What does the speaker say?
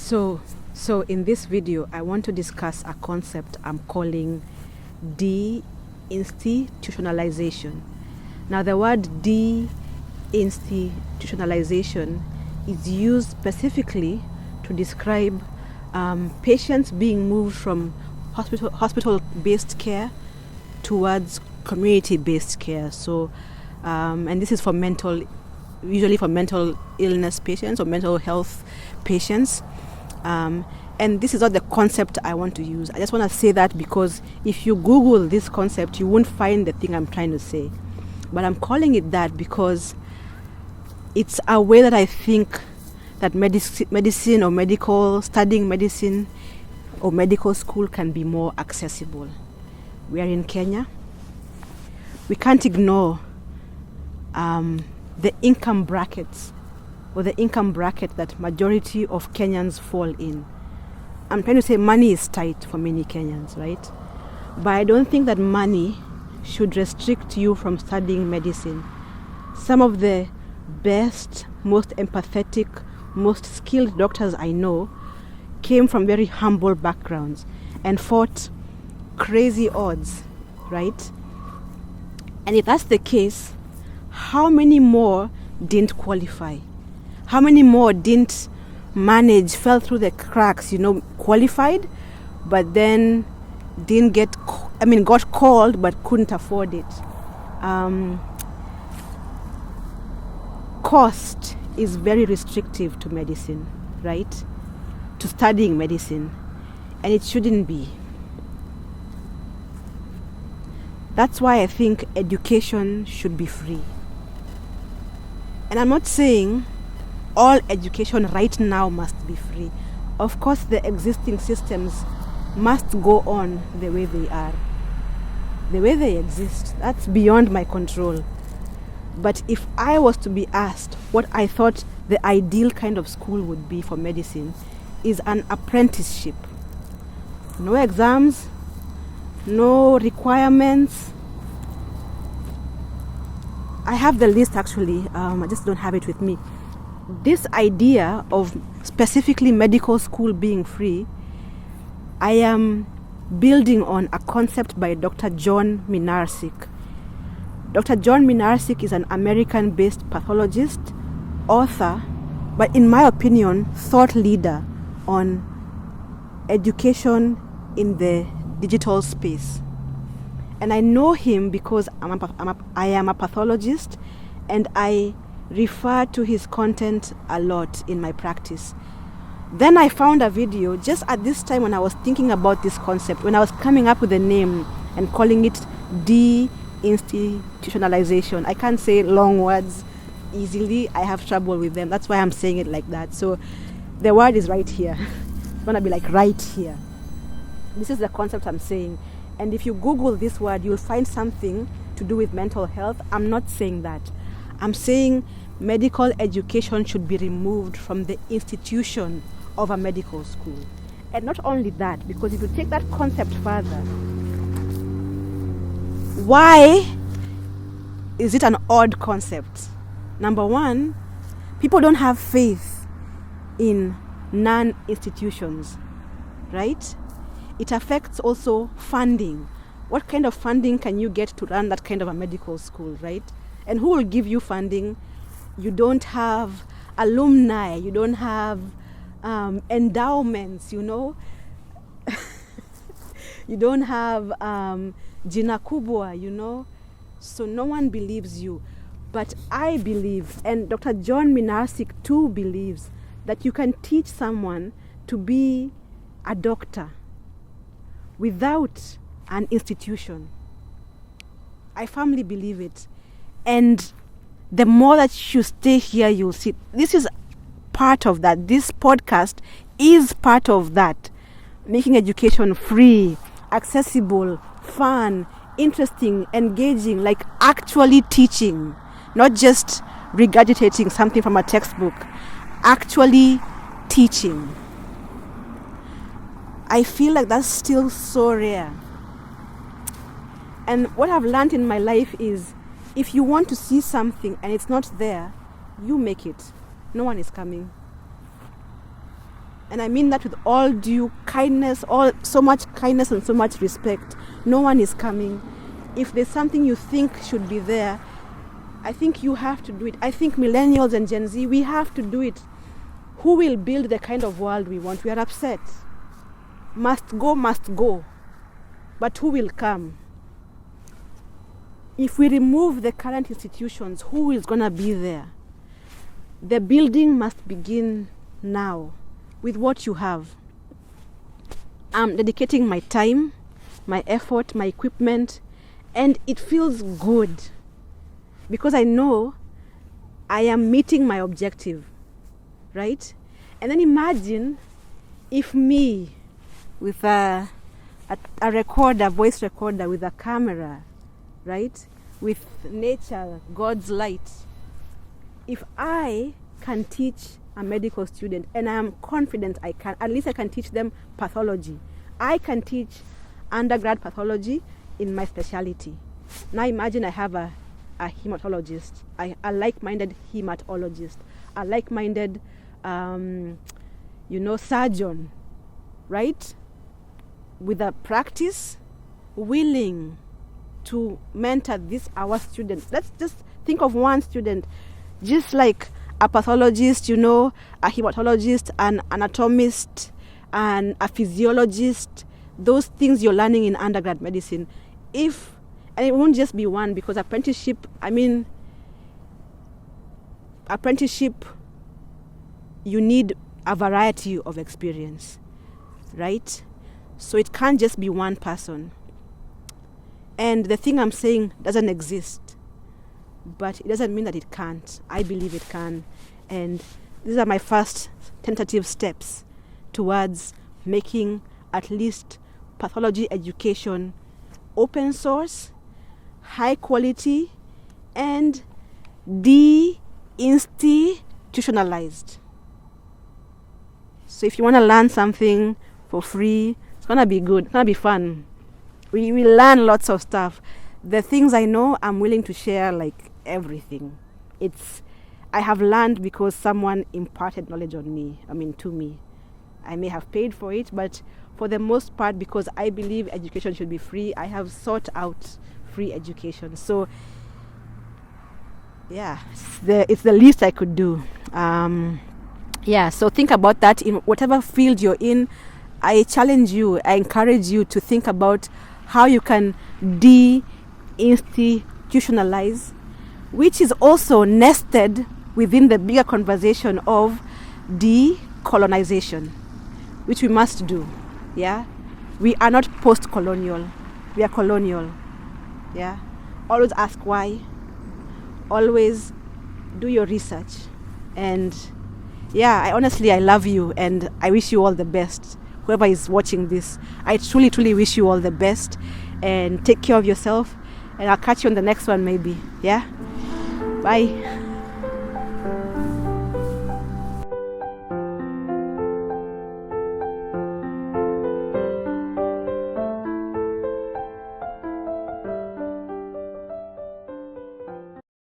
So in this video, I want to discuss a concept I'm calling deinstitutionalization. Now, the word deinstitutionalization is used specifically to describe patients being moved from hospital-based care towards community-based care. So, and this is for usually for mental illness patients or mental health patients. And this is not the concept I want to use. I just want to say that because if you Google this concept, you won't find the thing I'm trying to say. But I'm calling it that because it's a way that I think that medicine or studying medicine or medical school can be more accessible. We are in Kenya. We can't ignore the income brackets or the income bracket that majority of Kenyans fall in. I'm trying to say money is tight for many Kenyans, right? But I don't think that money should restrict you from studying medicine. Some of the best, most empathetic, most skilled doctors I know came from very humble backgrounds and fought crazy odds, right? And if that's the case, how many more didn't qualify? How many more didn't manage, fell through the cracks, qualified, but then got called but couldn't afford it? Cost is very restrictive to medicine, right? To studying medicine, and it shouldn't be. That's why I think education should be free. And I'm not saying all education right now must be free. Of course, the existing systems must go on the way they are, the way they exist. That's beyond my control. But if I was to be asked what I thought the ideal kind of school would be for medicine, is an apprenticeship. No exams, no requirements. I have the list actually, I just don't have it with me. This idea of specifically medical school being free, I am building on a concept by Dr. John Minarsik. Dr. John Minarsik is an American-based pathologist, author, but in my opinion, thought leader on education in the digital space. And I know him because I am a pathologist, and I refer to his content a lot in my practice. Then I found a video just at this time when I was thinking about this concept, when I was coming up with a name and calling it deinstitutionalization. I can't say long words easily. I have trouble with them. That's why I'm saying it like that. So the word is right here. It's going to be like right here. This is the concept I'm saying. And if you Google this word, you'll find something to do with mental health. I'm not saying that. I'm saying medical education should be removed from the institution of a medical school. And not only that, because if you take that concept further, why is it an odd concept? Number one, people don't have faith in non-institutions, right? It affects also funding. What kind of funding can you get to run that kind of a medical school, right? And who will give you funding? You don't have alumni. You don't have endowments, You don't have jina kubwa, So no one believes you. But I believe, and Dr. John Minarsik too believes, that you can teach someone to be a doctor without an institution. I firmly believe it. And the more that you stay here, you'll see. This is part of that. This podcast is part of that. Making education free, accessible, fun, interesting, engaging, like actually teaching. Not just regurgitating something from a textbook. Actually teaching. I feel like that's still so rare. And what I've learned in my life is, if you want to see something and it's not there, you make it. No one is coming. And I mean that with all due kindness, so much kindness and so much respect. No one is coming. If there's something you think should be there, I think you have to do it. I think millennials and Gen Z, we have to do it. Who will build the kind of world we want? We are upset. Must go. But who will come? If we remove the current institutions, who is going to be there? The building must begin now with what you have. I'm dedicating my time, my effort, my equipment, and it feels good because I know I am meeting my objective, right? And then imagine if me with a recorder, voice recorder with a camera, right? With nature, God's light. If I can teach a medical student, and I am confident I can, at least I can teach them pathology. I can teach undergrad pathology in my specialty. Now imagine I have a hematologist, a like-minded hematologist, a like-minded, surgeon, right? With a practice, willing to mentor our students. Let's just think of one student, just like a pathologist, a hematologist, an anatomist, and a physiologist, those things you're learning in undergrad medicine. And it won't just be one, because apprenticeship, you need a variety of experience, right? So it can't just be one person. And the thing I'm saying doesn't exist, but it doesn't mean that it can't. I believe it can. And these are my first tentative steps towards making at least pathology education open source, high quality, and deinstitutionalized. So if you want to learn something for free, it's going to be good. It's going to be fun. We learn lots of stuff. The things I know, I'm willing to share, like everything. I have learned because someone imparted knowledge to me. I may have paid for it, but for the most part, because I believe education should be free, I have sought out free education. So yeah, it's the least I could do. So think about that in whatever field you're in. I challenge you, I encourage you to think about how you can deinstitutionalize, which is also nested within the bigger conversation of decolonization, which we must do. Yeah, we are not post-colonial, we are colonial. Yeah, always ask why, always do your research. And I love you, and I wish you all the best. Whoever is watching this, I truly, truly wish you all the best, and take care of yourself, and I'll catch you on the next one maybe. Yeah, bye.